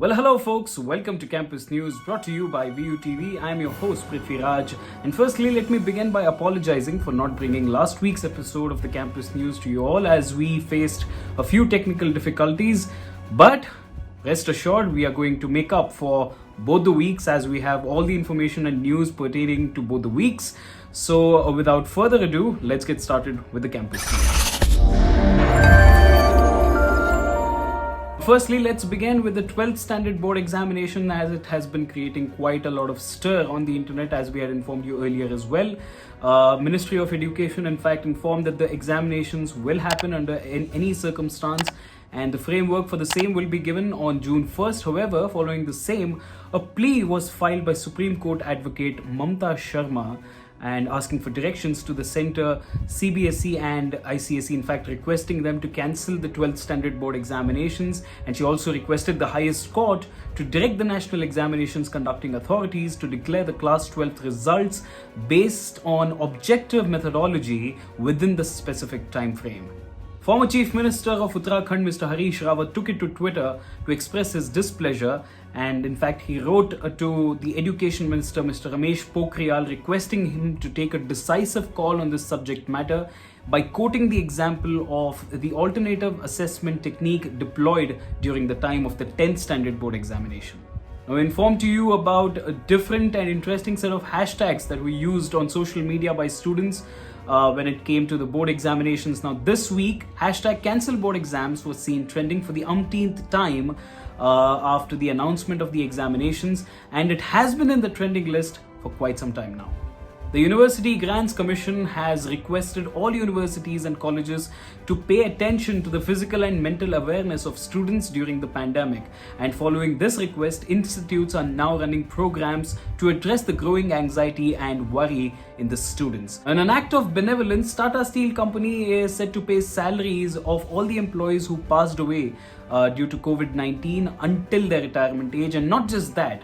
Well, hello folks, welcome to Campus News brought to you by VUTV. I'm your host Prithvi Raj, and firstly let me begin by apologizing for not bringing last week's episode of the Campus News to you all as we faced a few technical difficulties, but rest assured we are going to make up for both the weeks as we have all the information and news pertaining to both the weeks. So without further ado, let's get started with the Campus News. Firstly, let's begin with the 12th Standard Board examination as it has been creating quite a lot of stir on the internet as we had informed you earlier as well. Ministry of Education in fact informed that the examinations will happen under any circumstance and the framework for the same will be given on June 1st. However, following the same, a plea was filed by Supreme Court advocate Mamta Sharma and asking for directions to the centre, CBSE and ICSE, in fact requesting them to cancel the 12th Standard Board examinations, and she also requested the highest court to direct the National Examinations Conducting Authorities to declare the Class 12th results based on objective methodology within the specific time frame. Former Chief Minister of Uttarakhand, Mr. Harish Rawat, took it to Twitter to express his displeasure, and in fact he wrote to the Education Minister, Mr. Ramesh Pokhriyal, requesting him to take a decisive call on this subject matter by quoting the example of the alternative assessment technique deployed during the time of the 10th Standard Board examination. Now, I informed to you about a different and interesting set of hashtags that were used on social media by students when it came to the board examinations. Now, this week, hashtag cancel board exams was seen trending for the umpteenth time after the announcement of the examinations, and it has been in the trending list for quite some time now. The University Grants Commission has requested all universities and colleges to pay attention to the physical and mental awareness of students during the pandemic. And following this request, institutes are now running programs to address the growing anxiety and worry in the students. In an act of benevolence, Tata Steel Company is set to pay salaries of all the employees who passed away due to COVID-19 until their retirement age. And not just that,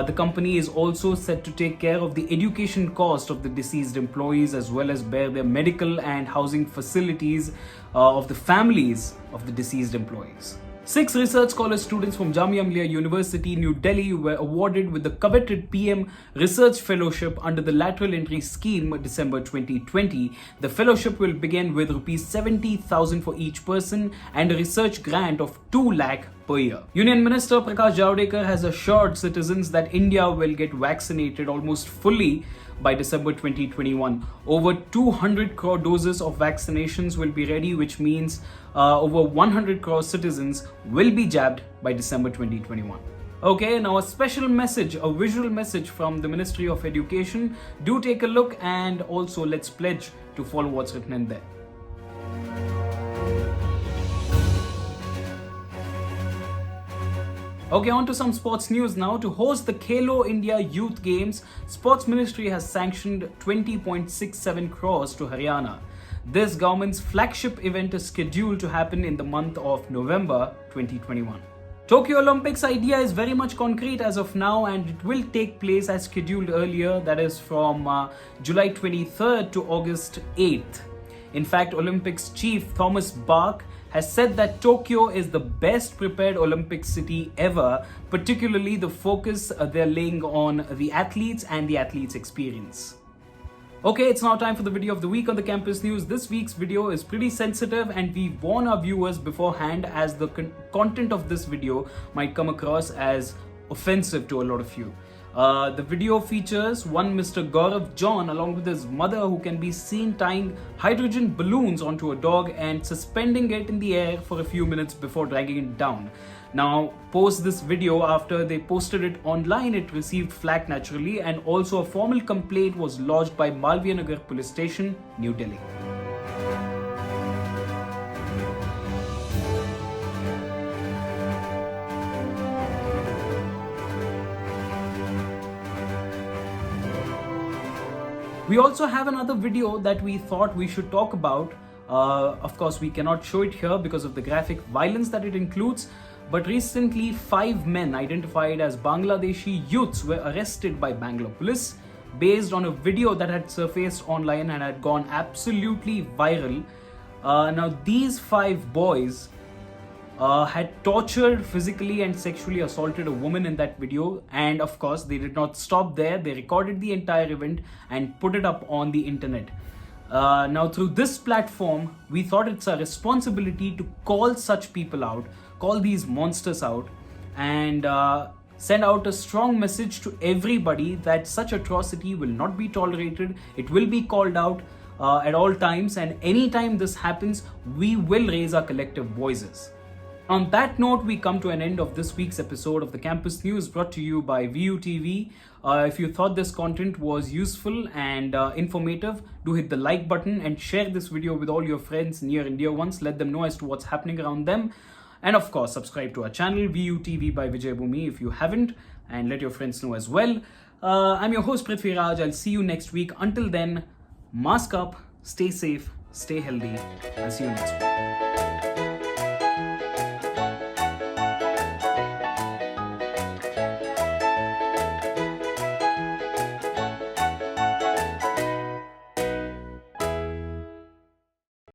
the company is also set to take care of the education cost of the deceased employees as well as bear their medical and housing facilities of the families of the deceased employees. 6 research scholar students from Jamia Millia University, New Delhi were awarded with the coveted PM Research Fellowship under the Lateral Entry Scheme December 2020. The fellowship will begin with Rs 70,000 for each person and a research grant of 2 lakh per year. Union Minister Prakash Javadekar has assured citizens that India will get vaccinated almost fully by December 2021. Over 200 crore doses of vaccinations will be ready, which means over 100 crore citizens will be jabbed by December 2021. Okay, now a special message, a visual message from the Ministry of Education. Do take a look and also let's pledge to follow what's written in there. Okay, on to some sports news now. To host the Khelo India Youth Games, Sports Ministry has sanctioned 20.67 crores to Haryana. This government's flagship event is scheduled to happen in the month of November 2021. Tokyo Olympics idea is very much concrete as of now, and it will take place as scheduled earlier, that is from July 23rd to August 8th. In fact, Olympics chief Thomas Bach has said that Tokyo is the best prepared Olympic city ever, particularly the focus they're laying on the athletes and the athletes' experience. Okay, it's now time for the video of the week on the Campus News. This week's video is pretty sensitive and we warn our viewers beforehand as the content of this video might come across as offensive to a lot of you. The video features one Mr. Gaurav John along with his mother who can be seen tying hydrogen balloons onto a dog and suspending it in the air for a few minutes before dragging it down. Now, post this video, after they posted it online, it received flack naturally, and also a formal complaint was lodged by Malviya Nagar Police Station, New Delhi. We also have another video that we thought we should talk about. Of course, we cannot show it here because of the graphic violence that it includes. But recently, 5 men identified as Bangladeshi youths were arrested by Bangalore police based on a video that had surfaced online and had gone absolutely viral. Now, these 5 boys had tortured, physically and sexually assaulted a woman in that video. And of course, they did not stop there. They recorded the entire event and put it up on the internet. Now, through this platform, we thought it's our responsibility to call such people out, call these monsters out, and send out a strong message to everybody that such atrocity will not be tolerated. It will be called out at all times, and anytime this happens, we will raise our collective voices. On that note, we come to an end of this week's episode of the Campus News, brought to you by VUTV. If you thought this content was useful and informative, do hit the like button and share this video with all your friends, near and dear ones. Let them know as to what's happening around them. And of course, subscribe to our channel, VUTV by Vijay Bhumi, if you haven't, and let your friends know as well. I'm your host, Prithvi Raj. I'll see you next week. Until then, mask up, stay safe, stay healthy. I'll see you next week.